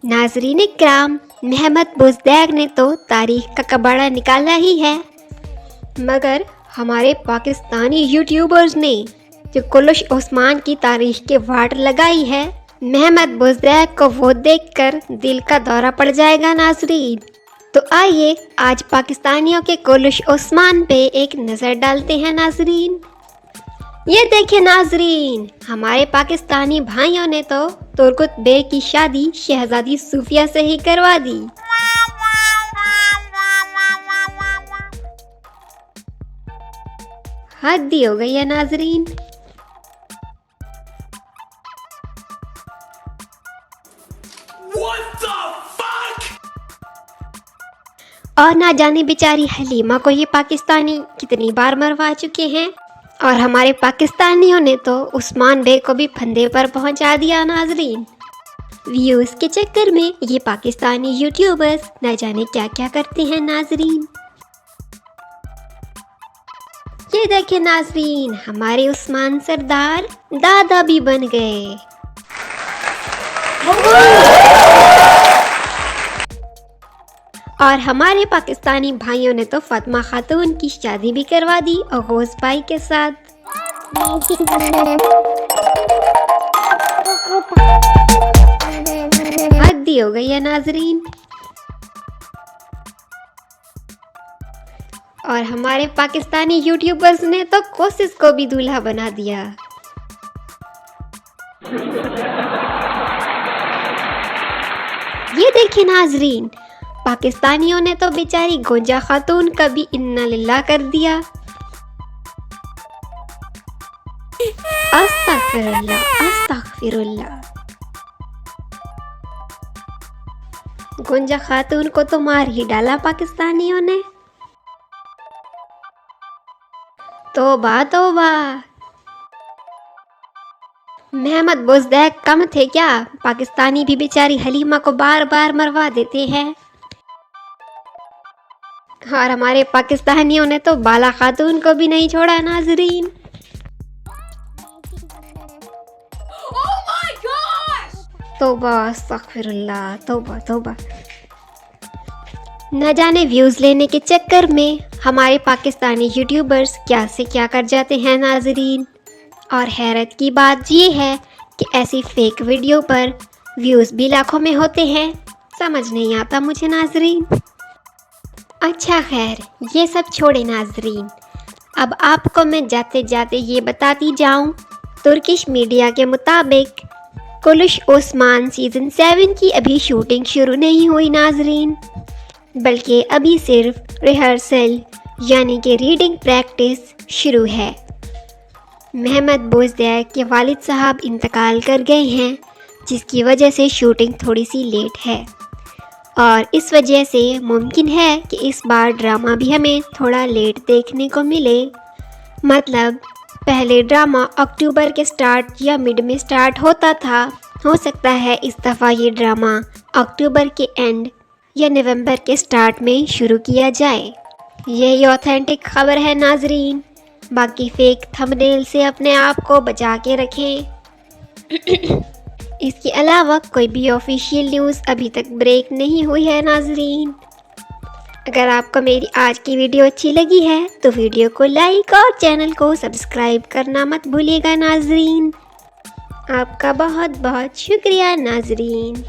नाजरीन इकराम, महमद बुज़दैक ने तो तारीख का कबाड़ा निकाला ही है, मगर हमारे पाकिस्तानी यूट्यूबर्स ने जो कुलुश ओस्मान की तारीख के वाट लगाई है, महमद बुज़दैक को वो देखकर दिल का दौरा पड़ जाएगा नाजरीन। तो आइए आज पाकिस्तानियों के कुलुश ओस्मान पे एक नज़र डालते हैं नाजरीन। ये देखिए नाजरीन, हमारे पाकिस्तानी भाइयों ने तो तुर्कुत बे की शादी शहजादी सूफिया से ही करवा दी। हद ही हो गई है नाजरीन। What the fuck? और ना जाने बेचारी हलीमा को ये पाकिस्तानी कितनी बार मरवा चुके हैं, और हमारे पाकिस्तानियों ने तो उस्मान बे को भी फंदे पर पहुंचा दिया नाजरीन। व्यूज़ के चक्कर में ये पाकिस्तानी यूट्यूबर्स न जाने क्या क्या करते हैं नाजरीन। ये देखे नाजरीन, हमारे उस्मान सरदार दादा भी बन गए। और हमारे पाकिस्तानी भाइयों ने तो फातिमा खातून की शादी भी करवा दी अगोज भाई के साथ। हद ही हो गई है नाजरीन। और हमारे पाकिस्तानी यूट्यूबर्स ने तो कोशिश को भी दूल्हा बना दिया। ये देखिए नाजरीन, पाकिस्तानियों ने तो बेचारी गोंजा खातून का भी इन्ना लिल्लाह कर दिया। अस्तगफिरुल्लाह, अस्तगफिरुल्लाह। गोंजा खातून को तो मार ही डाला पाकिस्तानियों ने। तौबा तौबा, महमद बुज़दैक कम थे क्या? पाकिस्तानी भी बेचारी हलीमा को बार बार मरवा देते हैं। और हमारे पाकिस्तानियों ने तो बाला खातून को भी नहीं छोड़ा नाजरीन। Oh my gosh! तौबा अस्तगफिरुल्लाह, तौबा तौबा। न जाने व्यूज़ लेने के चक्कर में हमारे पाकिस्तानी यूट्यूबर्स क्या से क्या कर जाते हैं नाजरीन। और हैरत की बात ये है कि ऐसी फेक वीडियो पर व्यूज़ भी लाखों में होते हैं। समझ नहीं आता मुझे नाजरीन। अच्छा खैर, ये सब छोड़े नाजरीन, अब आपको मैं जाते जाते ये बताती जाऊं, तुर्किश मीडिया के मुताबिक कुलुश ओस्मान सीज़न 7 की अभी शूटिंग शुरू नहीं हुई नाजरीन, बल्कि अभी सिर्फ रिहर्सल यानी कि रीडिंग प्रैक्टिस शुरू है। महमद बुज़दैक के वालिद साहब इंतकाल कर गए हैं, जिसकी वजह से शूटिंग थोड़ी सी लेट है, और इस वजह से मुमकिन है कि इस बार ड्रामा भी हमें थोड़ा लेट देखने को मिले। मतलब पहले ड्रामा अक्टूबर के स्टार्ट या मिड में स्टार्ट होता था, हो सकता है इस दफ़ा ये ड्रामा अक्टूबर के एंड या नवंबर के स्टार्ट में शुरू किया जाए। यही ऑथेंटिक खबर है नाजरीन, बाकी फेक थंबनेल से अपने आप को बचा के रखें। इसके अलावा कोई भी ऑफिशियल न्यूज़ अभी तक ब्रेक नहीं हुई है नाजरीन। अगर आपको मेरी आज की वीडियो अच्छी लगी है तो वीडियो को लाइक और चैनल को सब्सक्राइब करना मत भूलिएगा नाजरीन। आपका बहुत बहुत शुक्रिया नाजरीन।